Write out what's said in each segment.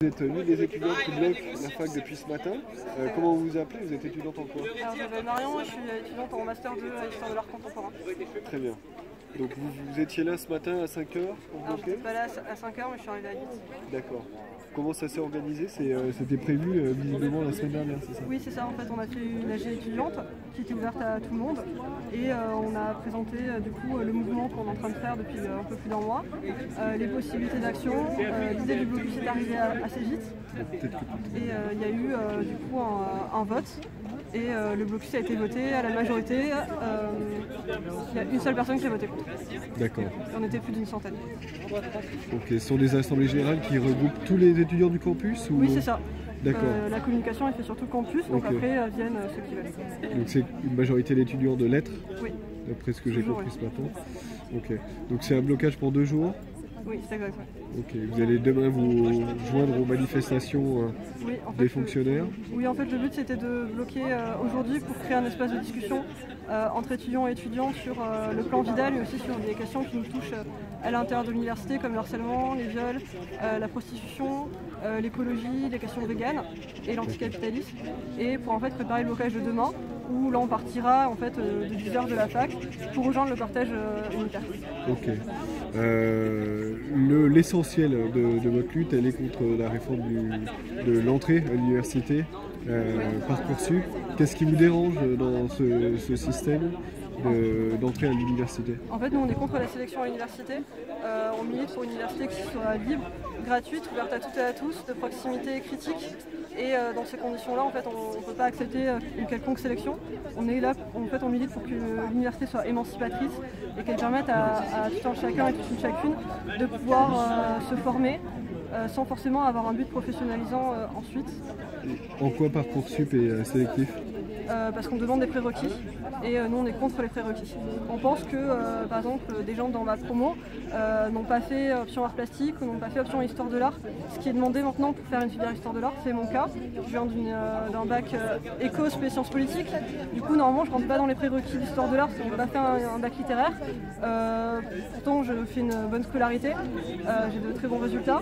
Vous êtes l'une des étudiantes qui bloquent la fac depuis ce matin. Comment vous vous appelez? Vous êtes étudiante en quoi? Alors je m'appelle Marion et je suis étudiante en Master 2 à Histoire de l'art contemporain. Très bien. Donc vous étiez là ce matin à 5h pour Alors bloquer? j'étais pas là à 5h mais je suis arrivée à 8h. D'accord. Comment ça s'est organisé? C'était prévu visiblement la semaine dernière, c'est ça? Oui c'est ça, en fait on a fait une AG étudiante qui était ouverte à tout le monde et on a présenté du coup le mouvement qu'on est en train de faire depuis un peu plus d'un mois, les possibilités d'action, l'idée du blocus est arrivée assez vite et il y a eu du coup un vote. Et le blocus a été voté à la majorité. Il y a une seule personne qui a voté contre. D'accord. On était plus d'une centaine. Donc ce sont des assemblées générales qui regroupent tous les étudiants du campus ou... Oui, c'est ça. D'accord. La communication, elle fait surtout le campus, donc Okay. après viennent ceux qui veulent. Donc c'est une majorité d'étudiants de lettres? Oui. D'après ce que j'ai compris oui. ce matin. Ok. Donc c'est un blocage pour 2 jours? Oui, c'est exact. Ouais. Ok. Vous allez demain vous joindre aux manifestations Oui, en fait, des fonctionnaires? Oui, en fait, le but c'était de bloquer aujourd'hui pour créer un espace de discussion entre étudiants et étudiantes sur le plan Vidal et aussi sur des questions qui nous touchent à l'intérieur de l'université comme le harcèlement, les viols, la prostitution, l'écologie, les questions véganes et l'anticapitalisme. Et pour en fait préparer le blocage de demain où là on partira en fait de 10h de la fac pour rejoindre le cortège unitaire. Ok. L'essentiel de votre lutte, elle est contre la réforme de l'entrée à l'université, Parcoursup. Qu'est-ce qui vous dérange dans ce système d'entrée à l'université? En fait, nous on est contre la sélection à l'université. On milite pour une université qui soit libre, gratuite, ouverte à toutes et à tous, de proximité et critique. Et dans ces conditions-là, en fait, on ne peut pas accepter une quelconque sélection. On est là, en fait, on milite pour que l'université soit émancipatrice et qu'elle permette à tout un chacun et toute une chacune de pouvoir se former sans forcément avoir un but professionnalisant ensuite. En quoi Parcoursup est sélectif? Parce qu'on demande des prérequis et nous on est contre les prérequis. On pense que par exemple des gens dans ma promo n'ont pas fait option art plastique ou n'ont pas fait option histoire de l'art. Ce qui est demandé maintenant pour faire une filière histoire de l'art, c'est mon cas. Je viens d'un bac éco spé sciences politiques. Du coup normalement je rentre pas dans les prérequis d'histoire de l'art parce qu'on n'a pas fait un bac littéraire. Pourtant je fais une bonne scolarité, j'ai de très bons résultats.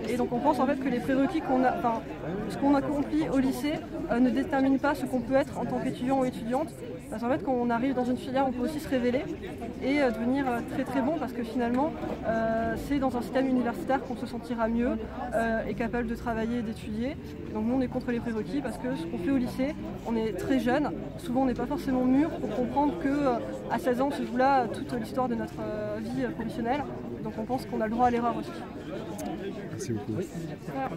Et donc on pense en fait que les prérequis ce qu'on a accompli au lycée ne détermine pas ce qu'on peut être en tant qu'étudiant ou étudiante. Parce qu'en fait quand on arrive dans une filière on peut aussi se révéler et devenir très très bon parce que finalement c'est dans un système universitaire qu'on se sentira mieux et capable de travailler et d'étudier. Donc nous on est contre les prérequis parce que ce qu'on fait au lycée, on est très jeune, souvent on n'est pas forcément mûr pour comprendre qu'à 16 ans se joue là toute l'histoire de notre vie professionnelle. Donc on pense qu'on a le droit à l'erreur aussi. Merci beaucoup. Voilà.